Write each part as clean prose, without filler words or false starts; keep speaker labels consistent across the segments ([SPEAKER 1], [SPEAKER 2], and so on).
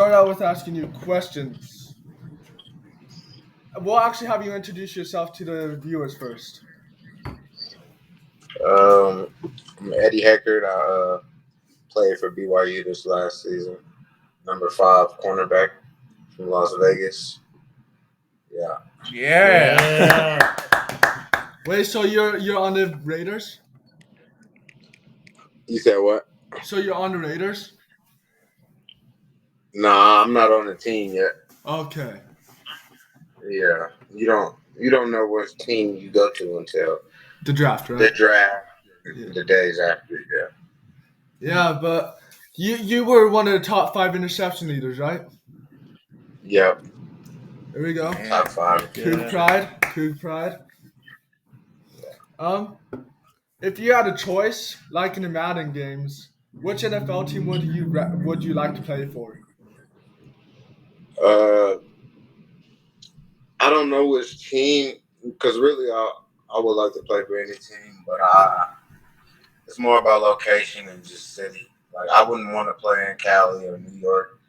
[SPEAKER 1] start out with asking you questions. We'll actually have you introduce yourself to the viewers first.
[SPEAKER 2] Um, I'm Eddie Heckard. I played for BYU this last season. Number 5 cornerback from Las Vegas. Yeah.
[SPEAKER 3] Yeah.
[SPEAKER 1] Wait, so you're on the Raiders?
[SPEAKER 2] You said what?
[SPEAKER 1] So you're on the Raiders?
[SPEAKER 2] Nah, I'm not on the team yet.
[SPEAKER 1] Okay.
[SPEAKER 2] Yeah. You don't know what team you go to until
[SPEAKER 1] The draft,
[SPEAKER 2] the
[SPEAKER 1] right?
[SPEAKER 2] draft,
[SPEAKER 1] Yeah.
[SPEAKER 2] the days after. Yeah.
[SPEAKER 1] Yeah, but you were one of the top 5 interception leaders, right?
[SPEAKER 2] Yep.
[SPEAKER 1] There we go.
[SPEAKER 2] Top 5.
[SPEAKER 1] Coug pride. Coug pride. If you had a choice, like in the Madden games, which NFL team would you like to play for?
[SPEAKER 2] Uh, I don't know which team because really I would like to play for any team, but it's more about location than just city. Like I wouldn't want to play in Cali or New York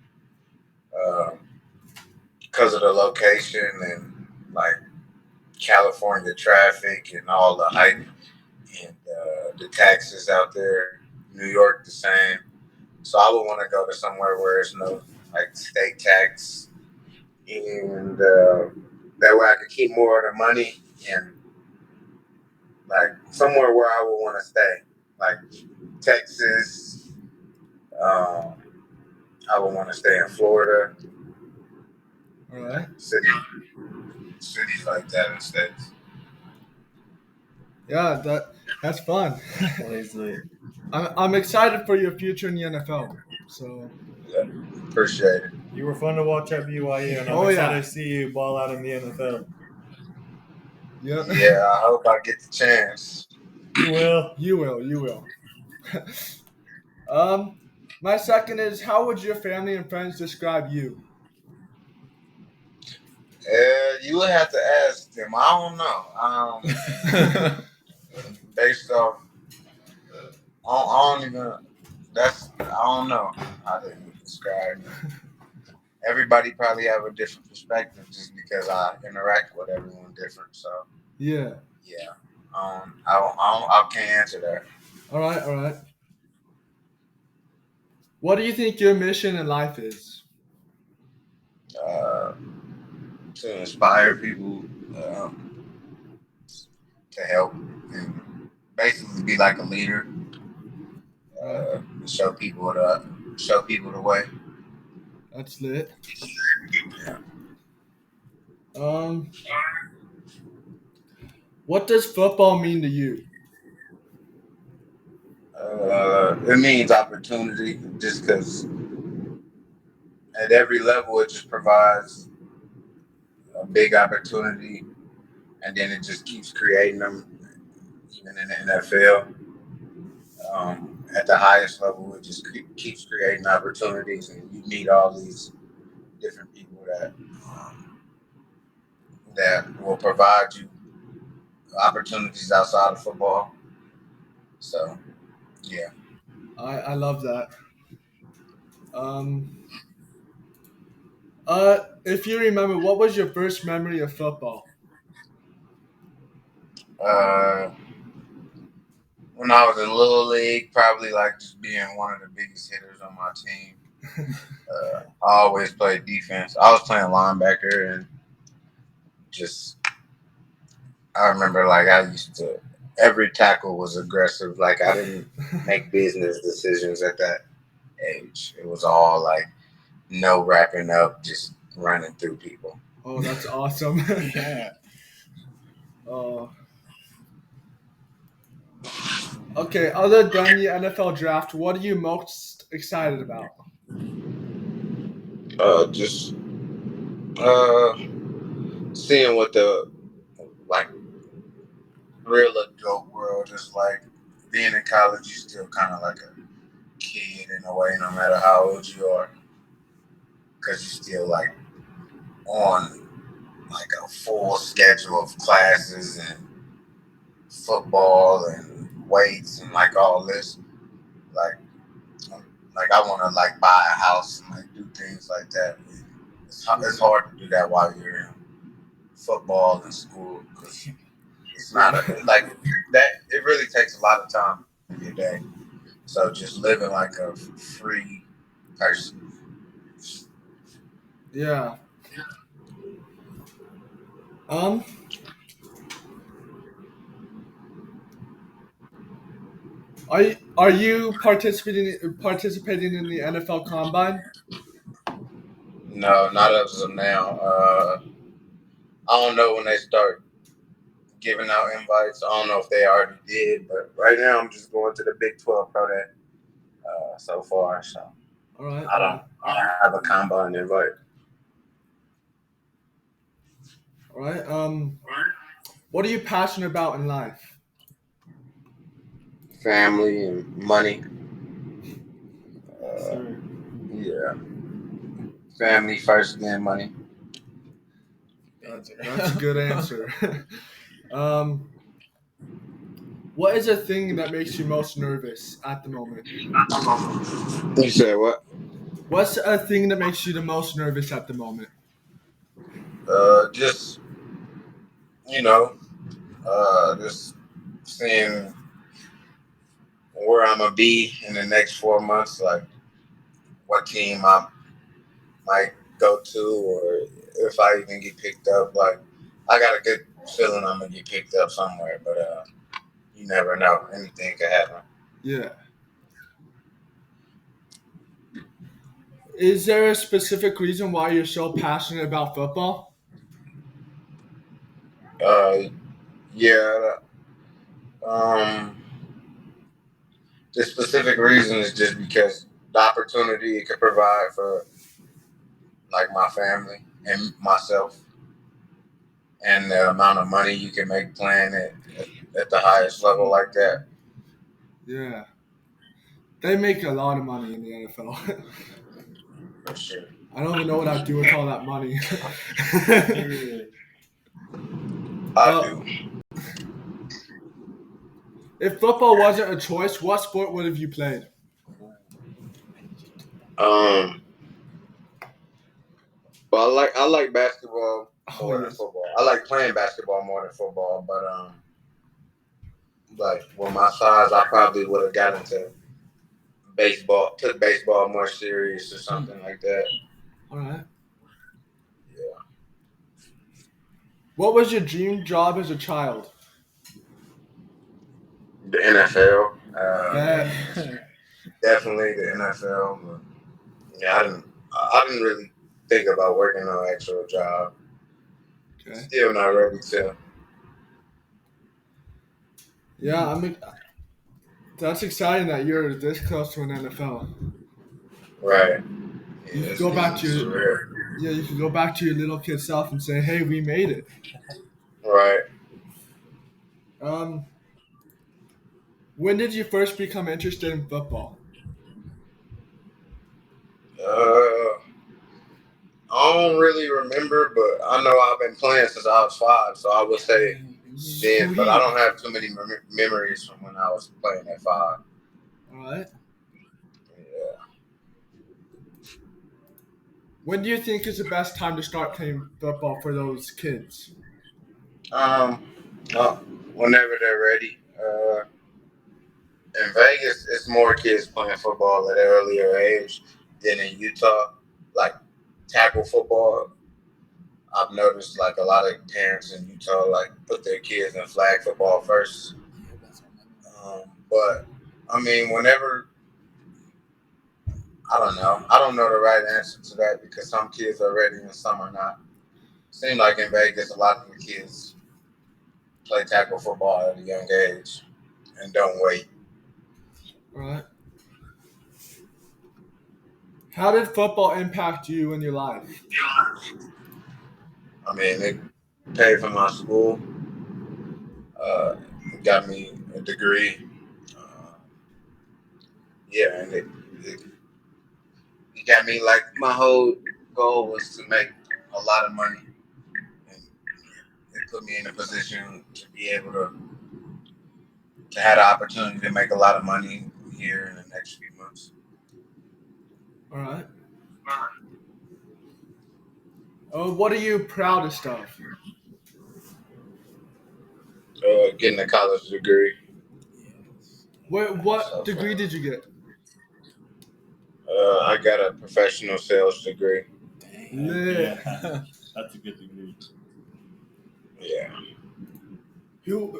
[SPEAKER 2] because of the location and like California traffic and all the hype and the taxes out there. New York the same. So I would want to go to somewhere where there's no like state tax and that way I could keep more of the money and like somewhere where I would want to stay, like Texas. Um, I would want to stay in Florida,
[SPEAKER 1] All right.
[SPEAKER 2] cities like that in the States.
[SPEAKER 1] Yeah, that's fun. I'm excited for your future in the NFL. So
[SPEAKER 2] Yeah, appreciate it.
[SPEAKER 3] You were fun to watch at BYU, and I'm
[SPEAKER 1] Oh,
[SPEAKER 3] excited
[SPEAKER 1] yeah.
[SPEAKER 3] to see you ball out in the NFL.
[SPEAKER 1] yeah,
[SPEAKER 2] Yeah, I hope I get the chance.
[SPEAKER 3] You will.
[SPEAKER 1] you will. My second is, how would your family and friends describe you?
[SPEAKER 2] You would have to ask them. I don't know. Based off, I don't even. I don't know how they would describe me. Everybody probably have a different perspective just because I interact with everyone different. So
[SPEAKER 1] Yeah.
[SPEAKER 2] yeah, I can't answer that.
[SPEAKER 1] All right. All right. What do you think your mission in life is?
[SPEAKER 2] Uh, to inspire people, to help, and basically be like a leader.
[SPEAKER 1] All right.
[SPEAKER 2] Show people the way.
[SPEAKER 1] That's lit.
[SPEAKER 2] Yeah.
[SPEAKER 1] Um, what does football mean to you?
[SPEAKER 2] It means opportunity, just because at every level it just provides a big opportunity, and then it just keeps creating them, even in the NFL. At the highest level, it just keeps creating opportunities, and you meet all these different people that will provide you opportunities outside of football. So, yeah.
[SPEAKER 1] I love that. Um, if you remember, what was your first memory of football?
[SPEAKER 2] Uh, when I was in Little League, probably like just being one of the biggest hitters on my team. I always played defense. I was playing linebacker, and just I remember like I used to every tackle was aggressive. Like I didn't make business decisions at that age. It was all like no wrapping up, just running through people.
[SPEAKER 1] Oh, that's awesome.
[SPEAKER 3] Yeah.
[SPEAKER 1] Oh. Okay, other than the NFL draft, what are you most excited about?
[SPEAKER 2] Just uh, seeing what the like real adult world is like. Being in college, you still kind of like a kid in a way, no matter how old you are, because you still like on like a full schedule of classes and football and weights and like all this. Like like I want to like buy a house and like do things like that. It's hard to do that while you're in football and school because it's not like that. It really takes a lot of time in your day. So just living like a free person.
[SPEAKER 1] Yeah. Um. Are you participating in the NFL Combine?
[SPEAKER 2] No, not as of now. I don't know when they start giving out invites. I don't know if they already did, but right now I'm just going to the Big 12 Pro Day so far. So
[SPEAKER 1] All right.
[SPEAKER 2] I
[SPEAKER 1] All
[SPEAKER 2] don't,
[SPEAKER 1] right.
[SPEAKER 2] I don't have a combine invite.
[SPEAKER 1] All right. What are you passionate about in life?
[SPEAKER 2] Family and money.
[SPEAKER 3] Yes, sir.
[SPEAKER 2] Yeah, family first, then money.
[SPEAKER 1] That's a good answer. um. What is a thing that makes you most nervous at the moment?
[SPEAKER 2] You said what?
[SPEAKER 1] What's a thing that makes you the most nervous at the moment?
[SPEAKER 2] Just just seeing where I'm gonna be in the next 4 months, like what team I might go to, or if I even get picked up. Like I got a good feeling I'm gonna get picked up somewhere, but you never know. Anything could happen.
[SPEAKER 1] Yeah. Is there a specific reason why you're so passionate about football?
[SPEAKER 2] Uh, yeah. Um, the specific reason is just because the opportunity it could provide for like my family and myself, and the amount of money you can make playing at the highest level like that.
[SPEAKER 1] Yeah. They make a lot of money in the NFL.
[SPEAKER 2] For sure.
[SPEAKER 1] I don't even know what I'd do with all that money.
[SPEAKER 2] I
[SPEAKER 1] uh,
[SPEAKER 2] do.
[SPEAKER 1] if football wasn't a choice, what sport would have you played?
[SPEAKER 2] Um, but I like basketball
[SPEAKER 1] Oh
[SPEAKER 2] more than
[SPEAKER 1] yes.
[SPEAKER 2] football. I like playing basketball more than football. But like with my size, I probably would have got into baseball, took baseball more serious or something like that.
[SPEAKER 1] All right.
[SPEAKER 2] Yeah.
[SPEAKER 1] What was your dream job as a child?
[SPEAKER 2] The NFL,
[SPEAKER 1] That.
[SPEAKER 2] definitely the NFL. But yeah, I didn't really think about working an actual job.
[SPEAKER 1] Okay.
[SPEAKER 2] Still not ready to.
[SPEAKER 1] Yeah, that's exciting that you're this close to an NFL.
[SPEAKER 2] Right.
[SPEAKER 1] You
[SPEAKER 2] Yeah,
[SPEAKER 1] could
[SPEAKER 2] it's,
[SPEAKER 1] go back
[SPEAKER 2] it's,
[SPEAKER 1] to
[SPEAKER 2] it's
[SPEAKER 1] your
[SPEAKER 2] rare.
[SPEAKER 1] yeah, you could go back to your little kid self and say, "Hey, we made it."
[SPEAKER 2] Right.
[SPEAKER 1] Um, when did you first become interested in football?
[SPEAKER 2] Uh, I don't really remember, but I know I've been playing since I was 5, so I would say then. But I
[SPEAKER 1] Sweet.
[SPEAKER 2] don't have too many memories from when I was playing at 5.
[SPEAKER 1] All right.
[SPEAKER 2] Yeah.
[SPEAKER 1] When do you think is the best time to start playing football for those kids?
[SPEAKER 2] Um. uh, Whenever they're ready. In Vegas, it's more kids playing football at an earlier age than in Utah. Like tackle football, I've noticed like a lot of parents in Utah like put their kids in flag football first. But I mean, whenever I don't know, I don't know the right answer to that because some kids are ready and some are not. Seems like in Vegas, a lot of the kids play tackle football at a young age and don't wait.
[SPEAKER 1] All right. How did football impact you in your life?
[SPEAKER 2] I mean, it paid for my school, uh, got me a degree. Uh, yeah, and it got me like my whole goal was to make a lot of money, and it put me in a position to be able to have the opportunity to make a lot of money here in the next few months.
[SPEAKER 1] All right. What are you proudest of?
[SPEAKER 2] Getting a college degree
[SPEAKER 1] What
[SPEAKER 2] so
[SPEAKER 1] degree
[SPEAKER 2] far.
[SPEAKER 1] did you get?
[SPEAKER 2] I got a professional sales degree.
[SPEAKER 3] Heck
[SPEAKER 1] Lit.
[SPEAKER 3] yeah. That's a good degree.
[SPEAKER 2] Yeah.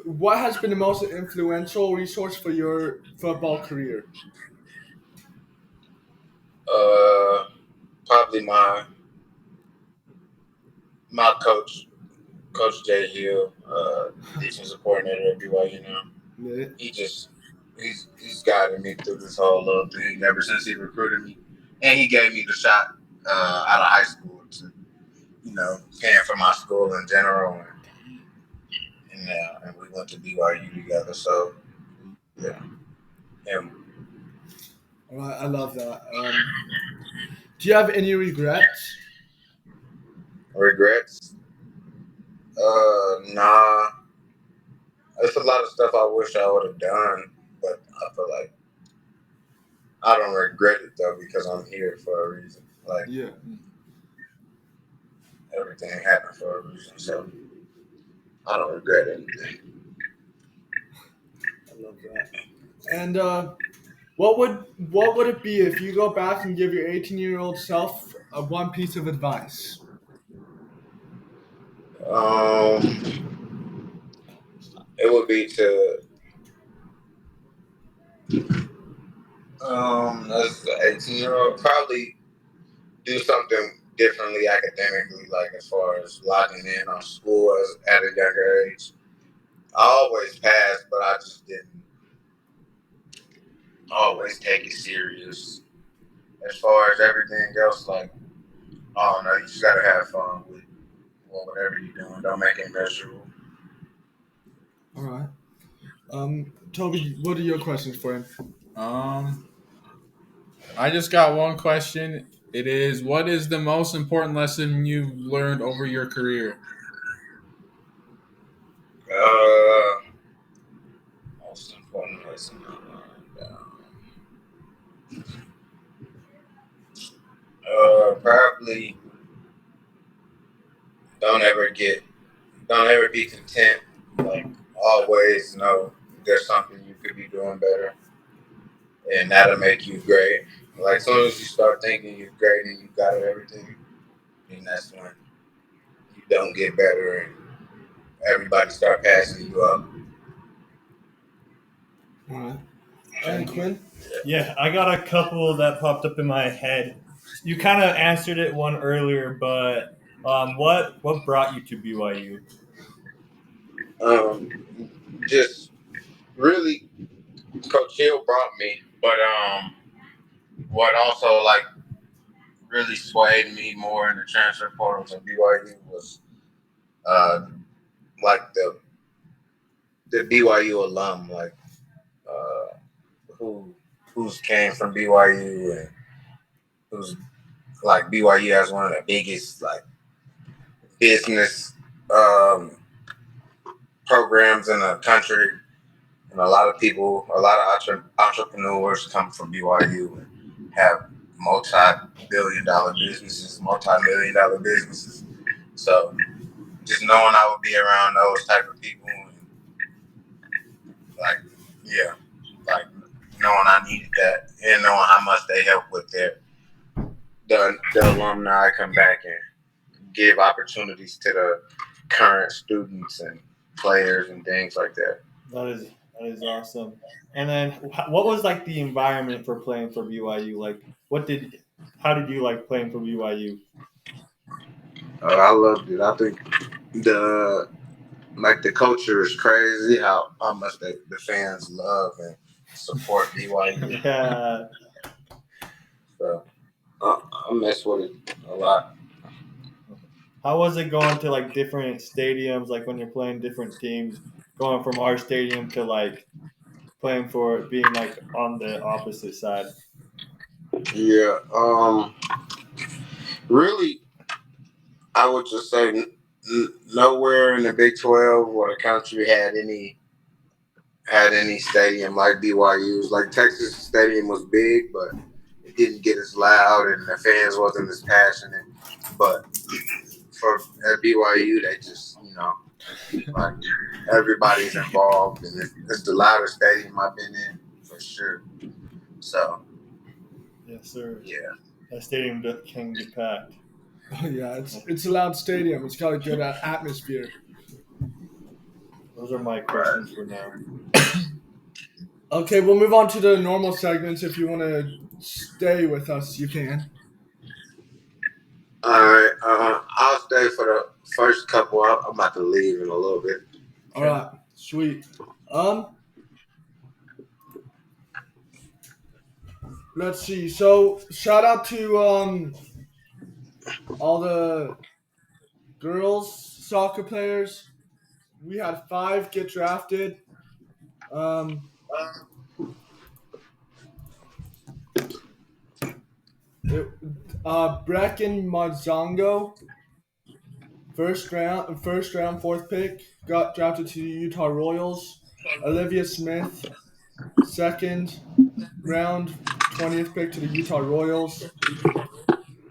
[SPEAKER 1] What has been the most influential resource for your football career?
[SPEAKER 2] Uh, Probably my coach, Coach Jay Hill, defensive coordinator at BYU now.
[SPEAKER 1] Lit.
[SPEAKER 2] He just he's guided me through this whole little thing ever since he recruited me, and he gave me the shot out of high school to paying for my school in general, and we went to BYU together. So yeah, him.
[SPEAKER 1] All right, I love that. Do you have any regrets?
[SPEAKER 2] Regrets? Nah. There's a lot of stuff I wish I would have done, but I feel like I don't regret it though because I'm here for a reason. Like
[SPEAKER 1] Yeah,
[SPEAKER 2] everything happened for a reason, so I don't regret anything.
[SPEAKER 1] I love that. And what would it be if you go back and give your 18-year-old self one piece of advice?
[SPEAKER 2] It would be to as an 18-year-old probably do something differently academically, like as far as locking in on school as at a younger age. I always passed, but I just didn't always take it serious. As far as everything else, like I don't know, you just gotta have fun with whatever you're doing. Don't make it miserable.
[SPEAKER 1] All right. Toby, what are your questions for him?
[SPEAKER 4] Um, I just got one question. It is, what is the most important lesson you've learned over your career?
[SPEAKER 2] Uh, Most important lesson I learned. Probably don't ever get, don't ever be content. Like always know there's something you could be doing better, and that'll make you great. Like as soon as you start thinking you're great and you got everything, then that's when you don't get better and everybody start passing you up.
[SPEAKER 1] All right. And Quinn?
[SPEAKER 3] Yeah, I got a couple that popped up in my head. You kind of answered it one earlier, but what brought you to BYU?
[SPEAKER 2] Just really, Coach Hill brought me, but what also like really swayed me more in the transfer portal to BYU was uh, like the BYU alum, like uh, who who's came from BYU and who's like BYU has one of the biggest like business um, programs in the country, and a lot of people, a lot of entrepreneurs come from BYU and have multi-billion-dollar businesses, multi-million-dollar businesses. So just knowing I would be around those type of people, and like yeah, like knowing I needed that, and knowing how much they help with the alumni come back and give opportunities to the current students and players and things like that.
[SPEAKER 3] That is awesome. And then what was like the environment for playing for BYU? Like, how did you like playing for BYU?
[SPEAKER 2] I loved it. I think the the culture is crazy. How much the fans love and support BYU.
[SPEAKER 3] Yeah.
[SPEAKER 2] So I mess with it a lot.
[SPEAKER 3] How was it going to like different stadiums, like when you're playing different teams, going from our stadium to like playing for being like on the opposite side?
[SPEAKER 2] Yeah. Really, I would just say nowhere in the Big 12 or the country had any stadium like BYU's. Like Texas Stadium was big, but it didn't get as loud and the fans wasn't as passionate. But for at BYU, they just like everybody's involved, and it's the loudest stadium I've been in for sure. So
[SPEAKER 3] Yes, sir.
[SPEAKER 2] yeah,
[SPEAKER 3] That stadium can get packed.
[SPEAKER 1] Oh, yeah, it's a loud stadium. It's got a good atmosphere.
[SPEAKER 3] Those are my questions for now.
[SPEAKER 1] Okay, we'll move on to the normal segments. If you want to stay with us, you can.
[SPEAKER 2] all right. I'll stay for the first couple. I'm about to leave in a little bit.
[SPEAKER 1] All right, sweet. Let's see. So, shout out to all the girls soccer players. We had 5 get drafted. Um, Brecken Mazzongo, first round, 4th pick, got drafted to the Utah Royals. Olivia Smith, 2nd round, 20th pick to the Utah Royals.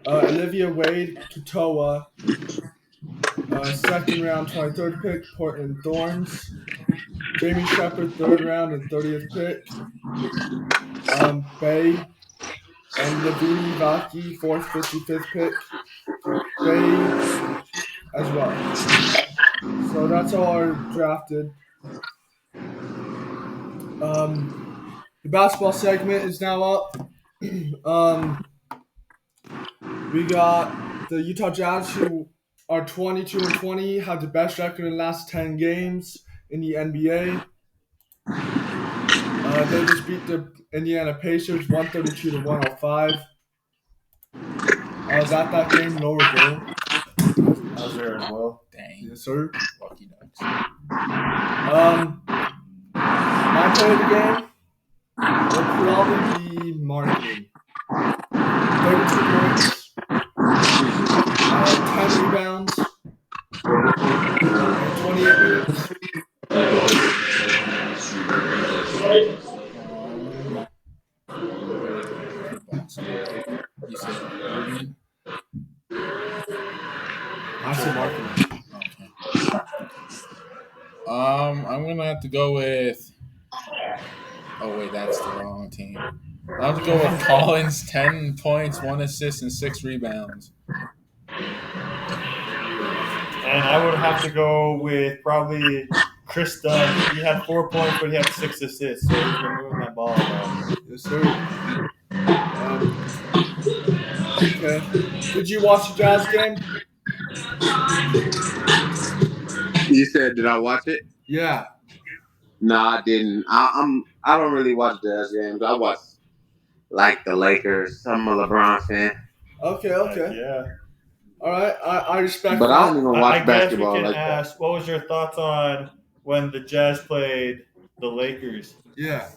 [SPEAKER 1] Olivia Wade Katoa, 2nd round, 23rd pick, Portland Thorns. Jamie Shepard, 3rd round and 30th pick. Bay and Lavini Vaki, 4th, 55th pick. Bay as well. So that's all our drafted. The basketball segment is now up. We got the Utah Jazz, who are 22-20, have the best record in the last 10 games in the NBA. They just beat the Indiana Pacers 132-105. I was at that game, Lower Bowl.
[SPEAKER 3] I was there as well.
[SPEAKER 4] Dang.
[SPEAKER 1] Yes, sir.
[SPEAKER 4] Lucky Ducks.
[SPEAKER 1] My play of the game will probably be marketing. 32 points, 10 rebounds, and 28 minutes.
[SPEAKER 4] You said Irving?
[SPEAKER 1] I said marketing.
[SPEAKER 4] Okay. I'm gonna have to go with. Oh wait, that's the wrong team. I'll have to go with Collins. 10 points, 1 assist, and 6 rebounds.
[SPEAKER 3] And I would have to go with probably Chris Dunn. He had 4 points, but he had 6 assists, so he's been moving that ball around.
[SPEAKER 1] Yes, sir. Okay. Did you watch the Jazz game?
[SPEAKER 2] You said, did I watch it?
[SPEAKER 1] Yeah.
[SPEAKER 2] No, I didn't. I don't really watch Jazz games. I watch like the Lakers. I'm a LeBron fan,
[SPEAKER 1] Okay.
[SPEAKER 3] Yeah.
[SPEAKER 1] All right. I respect
[SPEAKER 2] but
[SPEAKER 1] that.
[SPEAKER 2] I don't even
[SPEAKER 3] I
[SPEAKER 2] watch
[SPEAKER 3] guess we
[SPEAKER 2] basketball
[SPEAKER 3] can
[SPEAKER 2] like that.
[SPEAKER 3] ask, what was your thoughts on when the Jazz played the Lakers?
[SPEAKER 1] Yeah.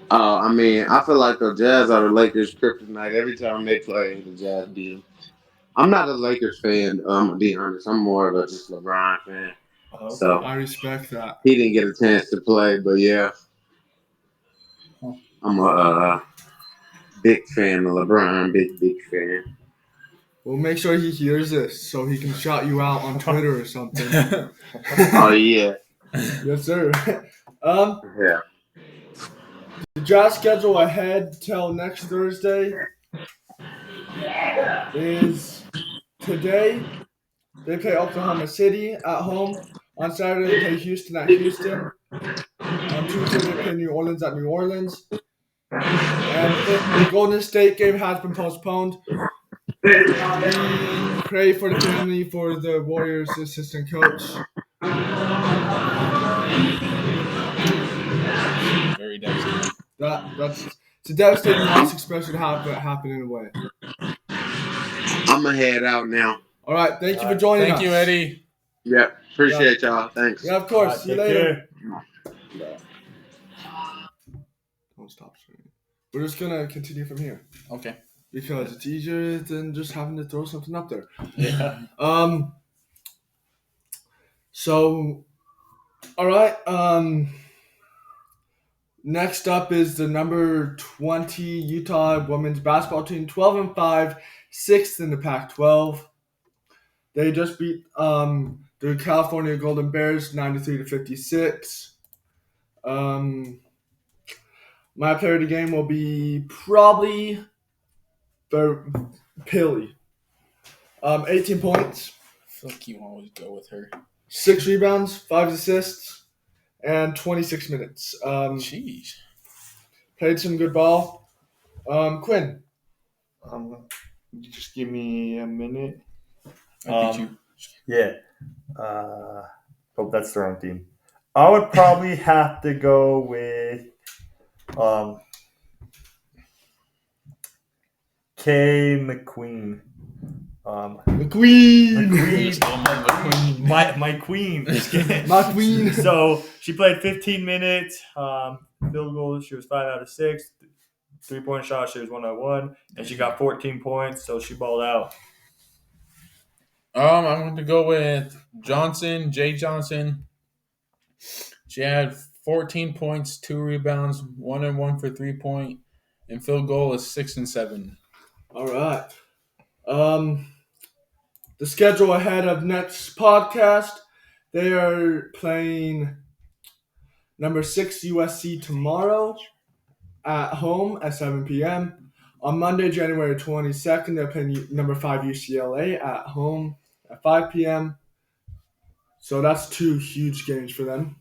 [SPEAKER 2] I mean, I feel like the Jazz are the Lakers' kryptonite. Every time they play, the Jazz beat them. I'm not a Lakers fan, to be honest. I'm more of a just LeBron fan.
[SPEAKER 3] Okay.
[SPEAKER 2] So
[SPEAKER 1] I respect that.
[SPEAKER 2] he didn't get a chance to play, but yeah, I'm a big fan of LeBron. Big fan.
[SPEAKER 1] We'll make sure he hears this so he can shout you out on Twitter or something.
[SPEAKER 2] Oh yeah,
[SPEAKER 1] Yes, sir.
[SPEAKER 2] yeah.
[SPEAKER 1] The Jazz schedule ahead till next Thursday is today. They play Oklahoma City at home. On Saturday, they play Houston at Houston. On Tuesday, they play New Orleans at New Orleans. And the Golden State game has been postponed. We pray for the family for the Warriors assistant coach.
[SPEAKER 4] Very devastating.
[SPEAKER 1] It's a devastating loss, especially to have that happen in a way.
[SPEAKER 2] I'm gonna head out now.
[SPEAKER 1] All right, thank you for joining us.
[SPEAKER 4] Thank you, Eddie.
[SPEAKER 2] Yep, appreciate y'all. Thanks.
[SPEAKER 1] Yeah, of course. See you later.
[SPEAKER 3] Care.
[SPEAKER 1] Don't stop streaming. We're just gonna continue from here
[SPEAKER 4] Okay.
[SPEAKER 1] because it's easier than just having to throw something up there.
[SPEAKER 3] Yeah.
[SPEAKER 1] So, all right. Next up is the number 20 Utah women's basketball team, 12-5, sixth in the Pac-12. They just beat the California Golden Bears 93-56. My player of the game will be probably Pilly. 18 points,
[SPEAKER 4] I feel like you always go with her.
[SPEAKER 1] 6 rebounds, 5 assists, and 26 minutes.
[SPEAKER 4] Jeez.
[SPEAKER 1] Played some good ball. Quinn.
[SPEAKER 3] Just give me a minute.
[SPEAKER 4] I beat you.
[SPEAKER 3] Yeah. Hope that's the wrong team. I would probably have to go with K. McQueen.
[SPEAKER 1] McQueen.
[SPEAKER 3] My queen.
[SPEAKER 1] My queen.
[SPEAKER 3] So she played 15 minutes. Field goals, she was 5 out of 6. 3-point shot, she was 1 out of 1. And she got 14 points, so she balled out.
[SPEAKER 4] I'm going to go with Jay Johnson. She had 14 points, 2 rebounds, 1 and 1 for 3-point, and field goal is 6 and 7.
[SPEAKER 1] All right. The schedule ahead of next podcast, they are playing number 6 USC tomorrow at home at 7 p.m. On Monday, January 22nd, they're playing number 5 UCLA at home at 5 p.m. So that's 2 huge games for them.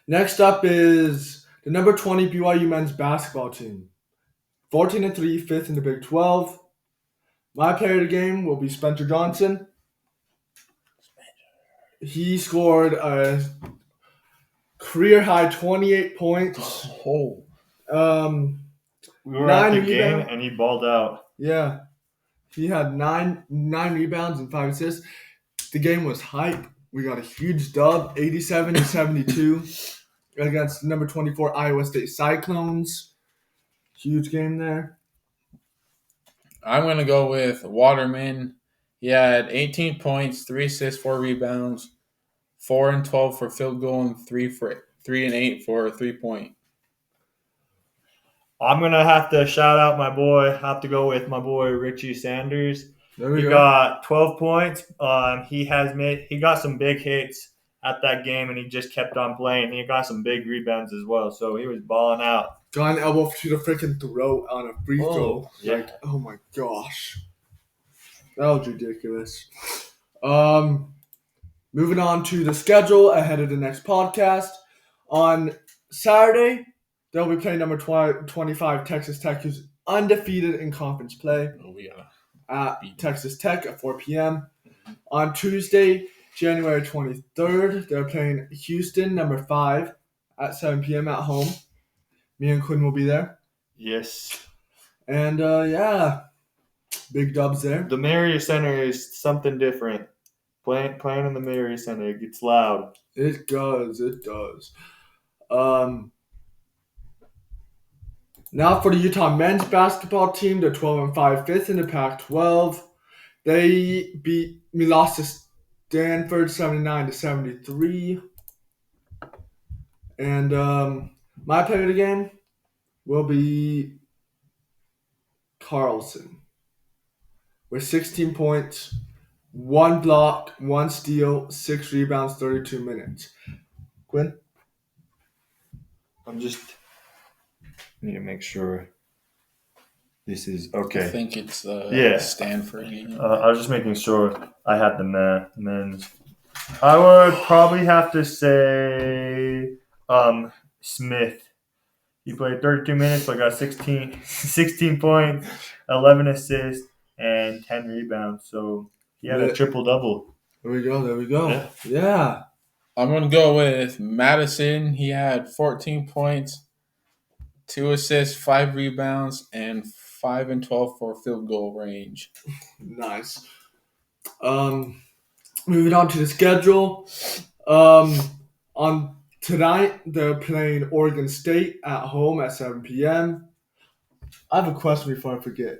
[SPEAKER 1] Next up is the number 20 BYU men's basketball team. 14-3, fifth in the Big 12. My player of the game will be Spencer Johnson. He scored a career-high 28 points.
[SPEAKER 3] Oh. We were
[SPEAKER 1] 9
[SPEAKER 3] at the game,
[SPEAKER 1] rebounds.
[SPEAKER 3] and he balled out.
[SPEAKER 1] Yeah. He had 9 rebounds and 5 assists. The game was hype. We got a huge dub, 87-72 against number 24 Iowa State Cyclones. Huge game there.
[SPEAKER 4] I'm going to go with Waterman. He had 18 points, 3 assists, 4 rebounds, 4 and 12 for field goal, and 3 and 8 for 3-point.
[SPEAKER 3] I'm going to have to shout out my boy. I have to go with my boy Richie Sanders.
[SPEAKER 1] There
[SPEAKER 3] He
[SPEAKER 1] we go.
[SPEAKER 3] got 12 points. He got some big hits at that game, and he just kept on playing. He got some big rebounds as well, so he was balling out.
[SPEAKER 1] Got an elbow to the freaking throat on a free throw.
[SPEAKER 3] Yeah.
[SPEAKER 1] Like, oh my gosh. That was ridiculous. Moving on to the schedule ahead of the next podcast. On Saturday, they'll be playing number 25 Texas Tech, who's undefeated in conference play.
[SPEAKER 4] Oh, we gotta
[SPEAKER 1] At
[SPEAKER 4] beat
[SPEAKER 1] Texas Tech at 4 p.m. On Tuesday, January 23rd, they're playing Houston, number 5, at 7 p.m. at home. Me and Quinn will be there.
[SPEAKER 3] Yes.
[SPEAKER 1] And, big dubs there.
[SPEAKER 3] The Marriott Center is something different. Playing in the Marriott Center, it gets loud.
[SPEAKER 1] It does. Now for the Utah men's basketball team, they're 12-5, fifth in the Pac-12. We lost to Stanford 79-73. And my player of the game will be Carlson with 16 points, 1 block, 1 steal, 6 rebounds, 32 minutes. Quinn?
[SPEAKER 3] I'm just need to make sure this is
[SPEAKER 4] I
[SPEAKER 3] okay.
[SPEAKER 4] think it's
[SPEAKER 3] Yeah.
[SPEAKER 4] Stanford game.
[SPEAKER 3] I was just making sure I had the men's. I would probably have to say Smith. He played 32 minutes, but got 16 points, 11 assists, and 10 rebounds. So he had a triple-double.
[SPEAKER 1] There we go.
[SPEAKER 3] Yeah.
[SPEAKER 1] Yeah.
[SPEAKER 4] I'm going to go with Madison. He had 14 points, 2 assists, 5 rebounds, and 5 and 12 for field goal range.
[SPEAKER 1] Nice. Moving on to the schedule. On tonight, they're playing Oregon State at home at 7 p.m. I have a question before I forget.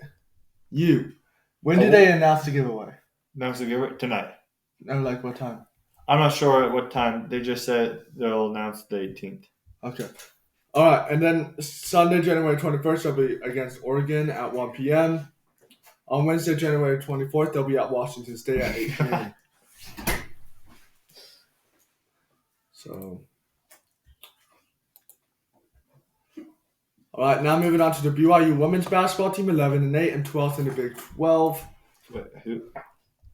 [SPEAKER 1] When did they announce the giveaway?
[SPEAKER 3] No, so give it tonight.
[SPEAKER 1] And like what time?
[SPEAKER 3] I'm not sure at what time. They just said they'll announce the 18th.
[SPEAKER 1] Okay. All right, and then Sunday, January 21st, they'll be against Oregon at 1 p.m. On Wednesday, January 24th, they'll be at Washington State at 8 p.m. So, all right, now moving on to the BYU women's basketball team, 11-8 and 12th in the Big 12.
[SPEAKER 3] Wait, who?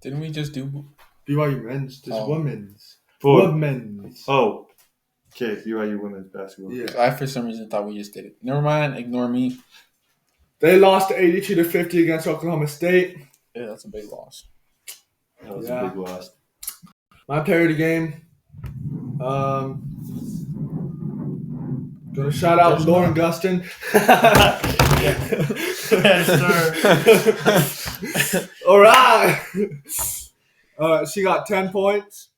[SPEAKER 4] Didn't we just do?
[SPEAKER 1] BYU men's, this
[SPEAKER 4] Oh.
[SPEAKER 1] women's.
[SPEAKER 3] For,
[SPEAKER 1] Women's.
[SPEAKER 3] oh, okay, BYU women's basketball.
[SPEAKER 1] Yeah.
[SPEAKER 4] I for some reason thought we just did it. Never mind. Ignore me.
[SPEAKER 1] They lost 82-50 against Oklahoma State.
[SPEAKER 4] Yeah, that's a big loss.
[SPEAKER 3] That was
[SPEAKER 1] Yeah.
[SPEAKER 3] a big loss.
[SPEAKER 1] My player of the game. Gonna shout out
[SPEAKER 4] Just
[SPEAKER 1] Lauren Gustin.
[SPEAKER 3] Yes, sir.
[SPEAKER 1] All right. She got 10 points,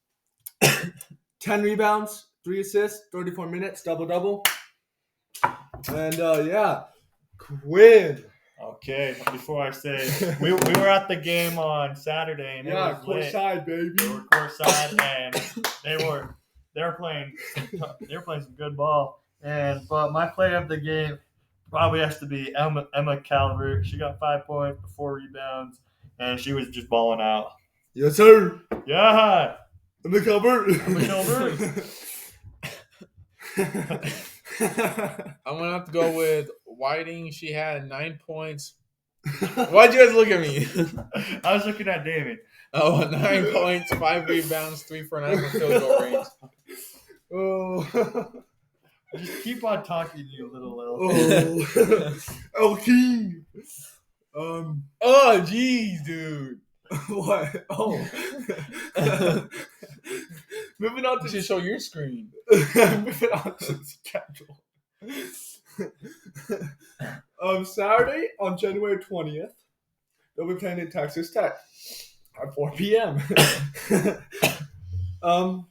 [SPEAKER 1] 10 rebounds, 3 assists, 34 minutes, double-double. And, yeah, Quinn.
[SPEAKER 3] Okay, before I say, we were at the game on Saturday and
[SPEAKER 1] Yeah,
[SPEAKER 3] it was lit.
[SPEAKER 1] courtside, baby.
[SPEAKER 3] They were courtside and they were playing some good ball. But my player of the game probably has to be Emma Calvert. She got 5 points, 4 rebounds, and she was just balling out.
[SPEAKER 1] Yes, sir.
[SPEAKER 3] Yeah,
[SPEAKER 1] In the cover.
[SPEAKER 3] Emma Calvert.
[SPEAKER 4] I'm gonna have to go with Whiting. She had 9 points. Why'd you guys look at me?
[SPEAKER 3] I was looking at David.
[SPEAKER 4] Oh, 9 points, 5 rebounds, 3 for 9 from field goal range.
[SPEAKER 1] Oh.
[SPEAKER 3] Just keep on talking, you little elf.
[SPEAKER 1] Oh. El King.
[SPEAKER 4] Oh, jeez, dude.
[SPEAKER 1] What? Oh. Moving on
[SPEAKER 4] You
[SPEAKER 1] to
[SPEAKER 4] should show your screen.
[SPEAKER 1] moving on to the schedule. Saturday on January 20th, they'll be playing in Texas Tech at 4 p.m. On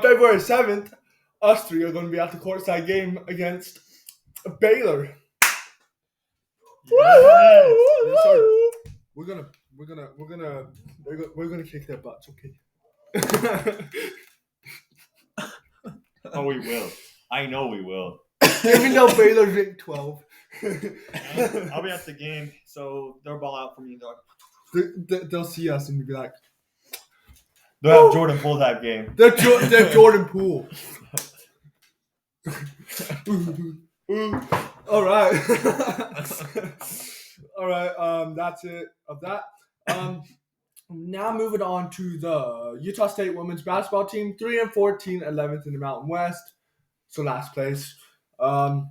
[SPEAKER 1] February 7th, us three are going to be at the courtside game against Baylor.
[SPEAKER 3] Yes.
[SPEAKER 1] Yes, sir. We're gonna kick their butts, okay?
[SPEAKER 3] Oh, we will. I know we will.
[SPEAKER 1] Even though Baylor's ranked 12.
[SPEAKER 3] I'll be at the game, so they'll ball out for me, dog.
[SPEAKER 1] They'll see us and be like,
[SPEAKER 3] They'll have Jordan Poole that game.
[SPEAKER 1] they're Jordan Poole. All right. All right. That's it of that. Now moving on to the Utah State women's basketball team, 3-14, 11th in the Mountain West, so last place.
[SPEAKER 4] Oh,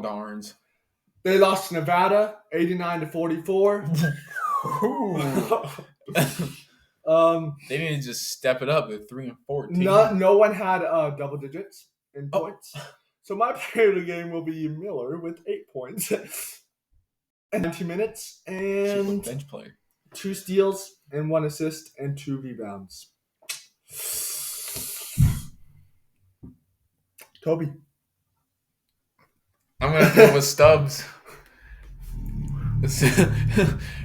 [SPEAKER 4] darns.
[SPEAKER 1] They lost to Nevada, 89-44.
[SPEAKER 4] They need to just step it up at 3-14.
[SPEAKER 1] No one had double digits in points. So my player of the game will be Miller with 8 points and 90 minutes and
[SPEAKER 4] bench player.
[SPEAKER 1] 2 steals and 1 assist and 2 rebounds. Toby.
[SPEAKER 4] I'm gonna have to go with Stubbs.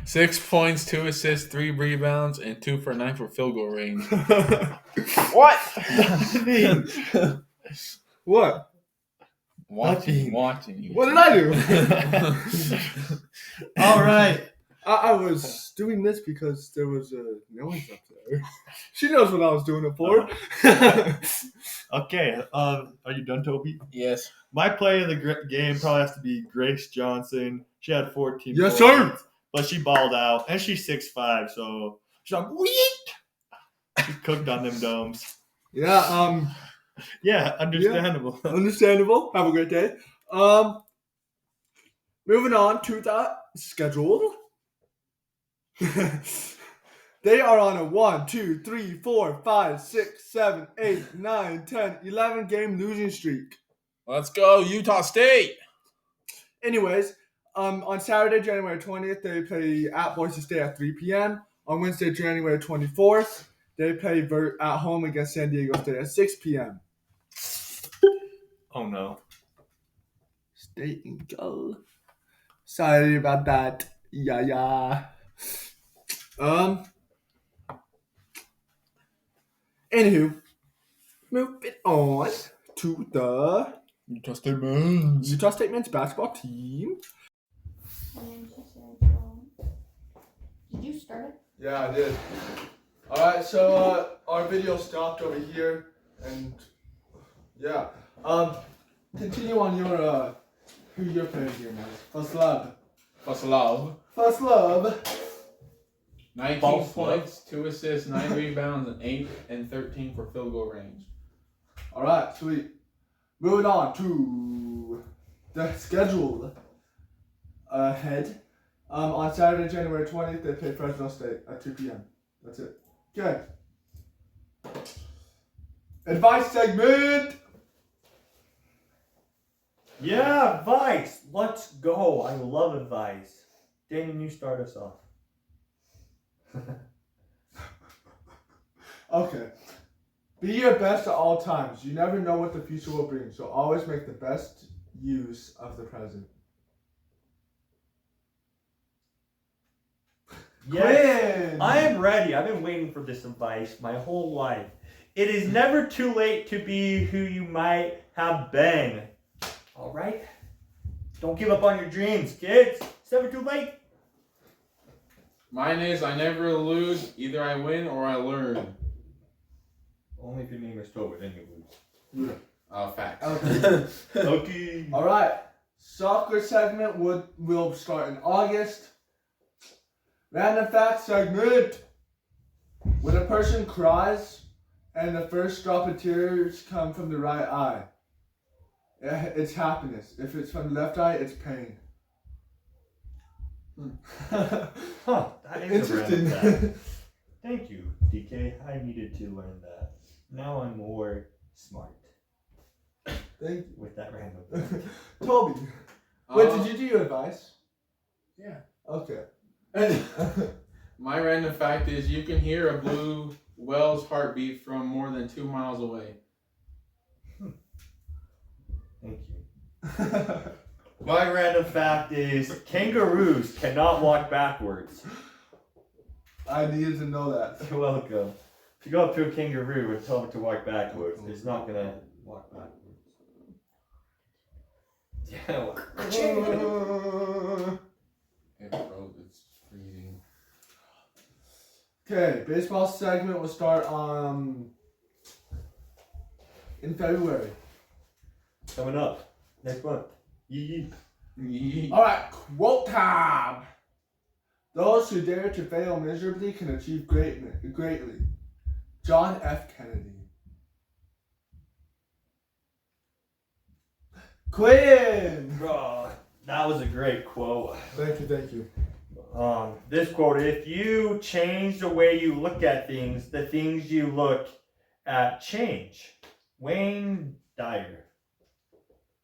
[SPEAKER 4] 6 points, 2 assists, 3 rebounds, and 2 for 9 for field goal range.
[SPEAKER 3] What?
[SPEAKER 1] What?
[SPEAKER 4] Watching you.
[SPEAKER 1] What did I do?
[SPEAKER 3] All right.
[SPEAKER 1] I was doing this because there was a noise up there. She knows what I was doing it for.
[SPEAKER 3] Okay. Are you done, Toby?
[SPEAKER 4] Yes.
[SPEAKER 3] My play of the game probably has to be Grace Johnson. She had 14
[SPEAKER 1] Yes,
[SPEAKER 3] points,
[SPEAKER 1] sir.
[SPEAKER 3] but she balled out, and she's 6'5", so she's like, "Weet!" She cooked on them domes.
[SPEAKER 1] Yeah,
[SPEAKER 3] Yeah, understandable.
[SPEAKER 1] understandable. Have a great day. Moving on to the schedule. They are on a 1, 2, 3, 4, 5, 6, 7, 8, 9, 10, 11 game losing streak.
[SPEAKER 4] Let's go, Utah State.
[SPEAKER 1] Anyways, on Saturday, January 20th, they play at Boise State at 3 p.m. On Wednesday, January 24th, they play at home against San Diego State at 6 p.m.
[SPEAKER 3] Oh no.
[SPEAKER 1] State and go. Sorry about that. Yeah. Anywho, moving on to the
[SPEAKER 4] Utah Statements.
[SPEAKER 1] Utah State men's basketball team.
[SPEAKER 5] And then she said, well, did you start it?
[SPEAKER 1] Yeah, I did. Alright, so our video stopped over here, and yeah. Continue on your who you're playing here, man. First love.
[SPEAKER 4] First love.
[SPEAKER 1] First love.
[SPEAKER 4] 19
[SPEAKER 3] False
[SPEAKER 4] points, 2 assists, 9 rebounds, and 8 and 13 for field goal range.
[SPEAKER 1] Alright, sweet. Moving on to the schedule ahead. On Saturday, January 20th, they play Fresno State at 2 p.m. That's it. Okay. Advice segment!
[SPEAKER 3] Yeah, advice. Let's go. I love advice. Daniel, you start us off.
[SPEAKER 1] Okay. Be your best at all times. You never know what the future will bring, so always make the best use of the present.
[SPEAKER 3] Yes,
[SPEAKER 1] Quinn!
[SPEAKER 3] I am ready. I've been waiting for this advice my whole life. It is never too late to be who you might have been. All right? Don't give up on your dreams, kids. It's never too late.
[SPEAKER 4] Mine is I never lose. Either I win or I learn.
[SPEAKER 3] Only if your name is Toba, then you lose.
[SPEAKER 4] Facts.
[SPEAKER 1] Okay.
[SPEAKER 3] Okay.
[SPEAKER 1] Alright. Soccer segment will start in August. Random fact segment. When a person cries and the first drop of tears come from the right eye, it's happiness. If it's from the left eye, it's pain.
[SPEAKER 3] Huh, that is a
[SPEAKER 1] Interesting.
[SPEAKER 3] random fact. Thank you, DK. I needed to learn that. Now I'm more smart
[SPEAKER 1] Thank you.
[SPEAKER 3] with that random fact.
[SPEAKER 1] Toby, wait, did you do your advice?
[SPEAKER 4] Yeah.
[SPEAKER 1] Okay.
[SPEAKER 4] My random fact is you can hear a blue whale's heartbeat from more than 2 miles away.
[SPEAKER 3] Thank you. My random fact is kangaroos cannot walk backwards.
[SPEAKER 1] I needed to know that.
[SPEAKER 3] You're welcome. If you go up to a kangaroo and tell it to walk backwards, it's not gonna walk backwards. Yeah.
[SPEAKER 4] It's freezing.
[SPEAKER 1] Okay, baseball segment will start in February.
[SPEAKER 3] Coming up next month. Yee.
[SPEAKER 1] Alright, quote time! Those who dare to fail miserably can achieve greatly. John F. Kennedy. Quinn!
[SPEAKER 3] Oh, that was a great quote.
[SPEAKER 1] Thank you.
[SPEAKER 3] This quote: if you change the way you look at things, the things you look at change. Wayne Dyer.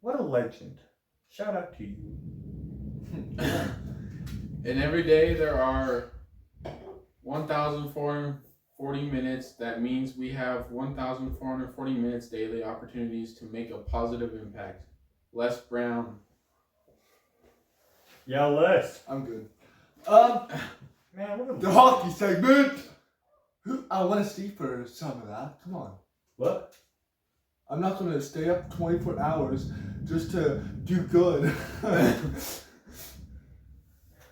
[SPEAKER 3] What a legend. Shout out to you.
[SPEAKER 4] And every day there are 1,440 minutes. That means we have 1,440 minutes daily opportunities to make a positive impact. Les Brown.
[SPEAKER 3] Yeah, Les.
[SPEAKER 1] I'm good.
[SPEAKER 3] Man, what a
[SPEAKER 1] The hockey segment! I want to sleep for some of that. Come on.
[SPEAKER 3] What?
[SPEAKER 1] I'm not going to stay up 24 hours just to do good.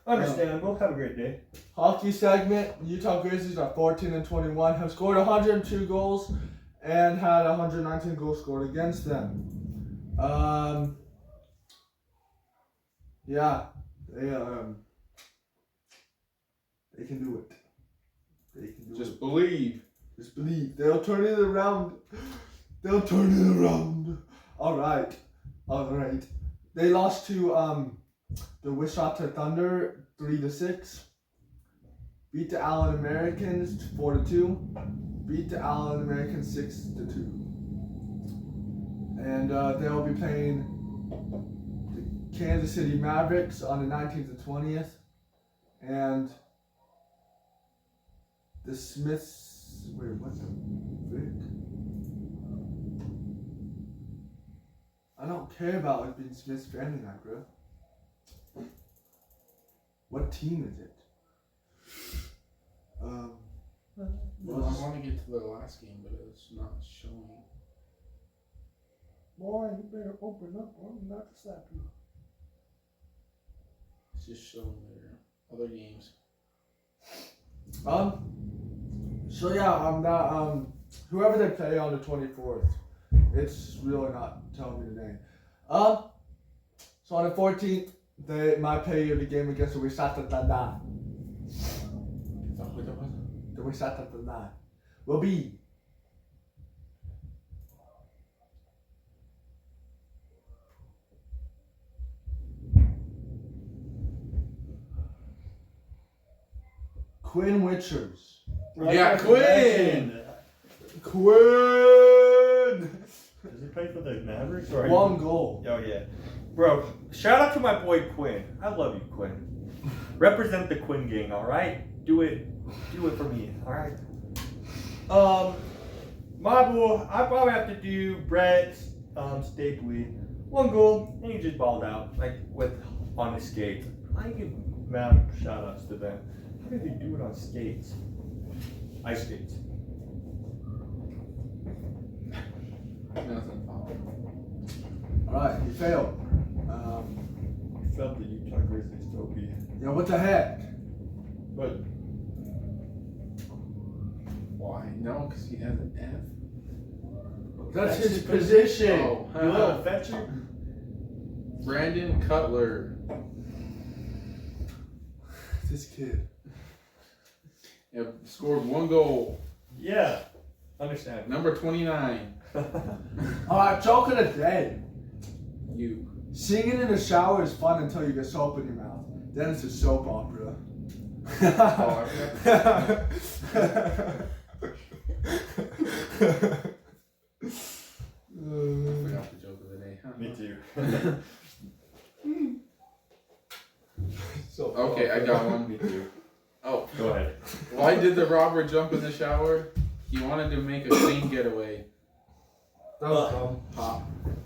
[SPEAKER 3] Understandable. Have a great day.
[SPEAKER 1] Hockey segment. Utah Grizzlies are 14-21, have scored 102 goals and had 119 goals scored against them. Yeah, they can do it. They can do
[SPEAKER 4] Just
[SPEAKER 1] it.
[SPEAKER 4] believe.
[SPEAKER 1] Just believe. They'll turn it around. All right. They lost to the Wisconsin Thunder 3-6. Beat the Allen Americans 4-2. Beat the Allen Americans 6-2. And they'll be playing the Kansas City Mavericks on the 19th and 20th. And the Smiths. Wait, what the frick? I don't care about it being Smiths Family Night, bro. What team is it?
[SPEAKER 4] Well, I want to get to the last game, but it's not showing.
[SPEAKER 1] Boy, you better open up or I'm not to slap you.
[SPEAKER 4] It's just showing their other games.
[SPEAKER 1] So yeah, that whoever they play on the 24th, it's really not telling me the name. So on the 14th, they might play the game against the Wisata The Wisata will be Quinn Witchers.
[SPEAKER 4] Yeah, Quinn!
[SPEAKER 1] Quinn!
[SPEAKER 3] Does he play for the Mavericks or?
[SPEAKER 1] One goal.
[SPEAKER 3] Oh yeah, bro. Shout out to my boy Quinn. I love you, Quinn. Represent the Quinn gang, all right? Do it for me, all right? My boy, I probably have to do Brett Stapley. One goal, and he just balled out like on his skates. I give mad shout outs to them. How did they do it on skates? Ice skates.
[SPEAKER 4] Nothing.
[SPEAKER 1] Alright, you failed.
[SPEAKER 3] I felt the Utah Grizzlies trophy.
[SPEAKER 1] Yeah, what the heck?
[SPEAKER 3] But
[SPEAKER 4] Why? No, because he has an F.
[SPEAKER 1] That's his position.
[SPEAKER 4] Oh,
[SPEAKER 3] you little fetcher.
[SPEAKER 4] Brandon Cutler.
[SPEAKER 1] This kid.
[SPEAKER 4] Yeah, scored 1 goal.
[SPEAKER 3] Yeah, understand.
[SPEAKER 4] Number 29.
[SPEAKER 1] Alright, joke of the day.
[SPEAKER 4] You.
[SPEAKER 1] Singing in the shower is fun until you get soap in your mouth. Then it's a soap opera.
[SPEAKER 4] Oh, I forgot the joke of the day. Huh?
[SPEAKER 3] Me too.
[SPEAKER 1] Soap
[SPEAKER 4] Okay, I
[SPEAKER 1] opera.
[SPEAKER 4] got one.
[SPEAKER 3] Me too.
[SPEAKER 4] Oh,
[SPEAKER 3] Go ahead.
[SPEAKER 4] why did the robber jump in the shower? He wanted to make a clean getaway.
[SPEAKER 1] That was dumb.
[SPEAKER 4] Hop,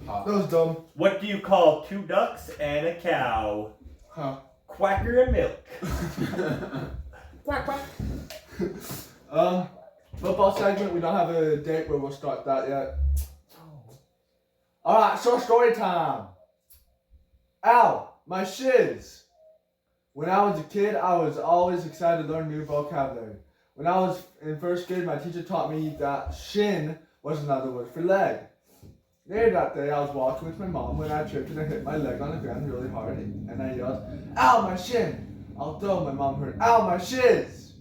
[SPEAKER 4] hop.
[SPEAKER 1] That was dumb.
[SPEAKER 3] What do you call 2 ducks and a cow?
[SPEAKER 1] Huh.
[SPEAKER 3] Quacker and milk.
[SPEAKER 1] Quack, quack. Football segment, we don't have a date where we'll start that yet. Alright, so story time. Ow, my shiz. When I was a kid, I was always excited to learn new vocabulary. When I was in first grade, my teacher taught me that shin was another word for leg. Later that day, I was walking with my mom when I tripped and I hit my leg on the ground really hard and I yelled, "Ow, my shin!" Although my mom heard, "Ow, my shiz!"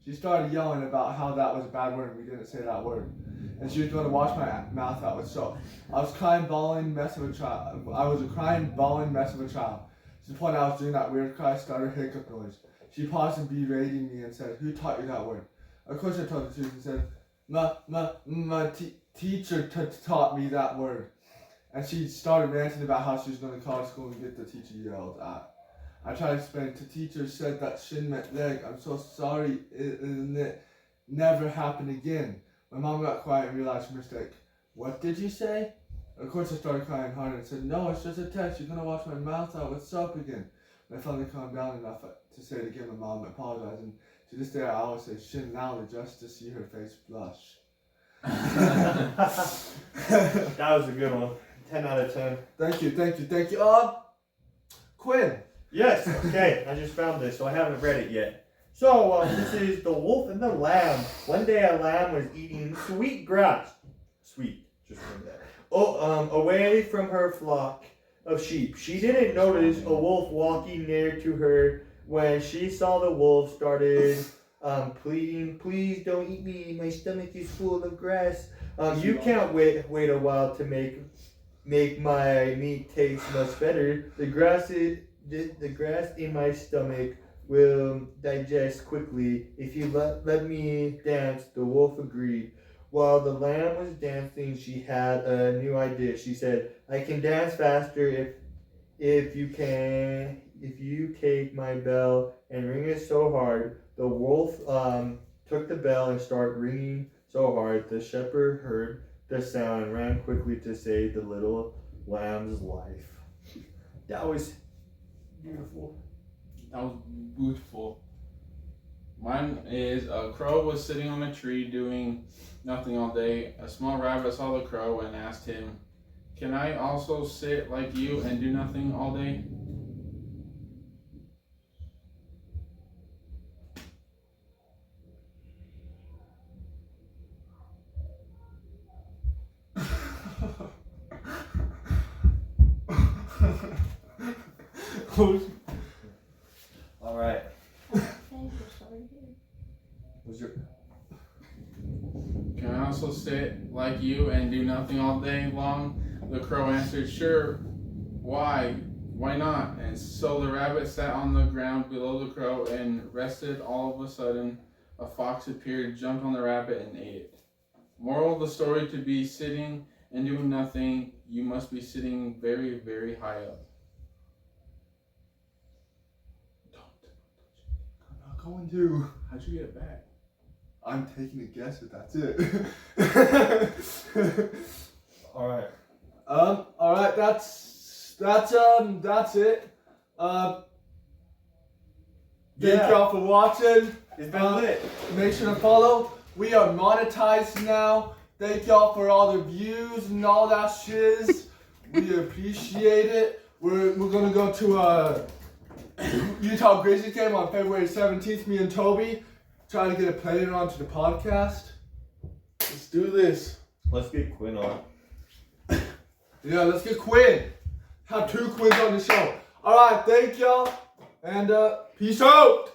[SPEAKER 1] She started yelling about how that was a bad word and we didn't say that word. And she was going to wash my mouth out with soap. I was crying, bawling, mess of a child. I was a crying, bawling mess of a child. To the point I was doing that weird cry, stutter, hiccup noise. She paused and berating me and said, "Who taught you that word?" Of course I told the truth and said, My teacher taught me that word. And she started ranting about how she was going to call school and get the teacher yelled at. I tried to explain. The teacher said that shin meant leg. I'm so sorry. It never happened again. My mom got quiet and realized her mistake. What did you say? Of course I started crying harder and said, "No, it's just a test. You're going to wash my mouth out with soap again." And I finally calmed down enough to say it again. My mom apologized. And to this day I always say shin now just to see her face blush.
[SPEAKER 3] That was a good one. 10 out of 10.
[SPEAKER 1] Thank you. Quinn.
[SPEAKER 3] Yes, okay. I just found this, so I haven't read it yet. So, this is The Wolf and the Lamb. One day a lamb was eating sweet grass. Sweet, just remember that. Away from her flock of sheep. She didn't notice a wolf walking near to her. When she saw the wolf, started pleading, "Please don't eat me. My stomach is full of grass. You can't wait a while to make my meat taste much better. The grass in my stomach will digest quickly if you let me dance." The wolf agreed. While the lamb was dancing, she had a new idea. She said, "I can dance faster if you take my bell and ring it so hard." The wolf took the bell and started ringing so hard. The shepherd heard the sound and ran quickly to save the little lamb's life. That was beautiful.
[SPEAKER 4] That was beautiful. Mine is a crow was sitting on a tree doing nothing all day. A small rabbit saw the crow and asked him, "Can I also sit like you and do nothing all day?"
[SPEAKER 3] All right.
[SPEAKER 5] Thank you, sorry, dude.
[SPEAKER 3] What's your?
[SPEAKER 4] Can I also sit like you and do nothing all day long? The crow answered, "Sure. Why? Why not?" And so the rabbit sat on the ground below the crow and rested. All of a sudden, a fox appeared, jumped on the rabbit, and ate it. Moral of the story: to be sitting and doing nothing, you must be sitting very, very high up.
[SPEAKER 1] I'm not going to.
[SPEAKER 4] How'd you get it back?
[SPEAKER 1] I'm taking a guess if that's it.
[SPEAKER 3] All right.
[SPEAKER 1] All right, that's it. Thank y'all for watching.
[SPEAKER 3] It's been lit.
[SPEAKER 1] Make sure to follow. We are monetized now. Thank y'all for all the views and all that shiz. We appreciate it. We're gonna go to Utah Grizzlies game on February 17th. Me and Toby trying to get a player onto the podcast. Let's do this.
[SPEAKER 3] Let's get Quinn on.
[SPEAKER 1] Yeah, let's get Quinn. Have 2 Quins on the show. All right, thank y'all, and peace out.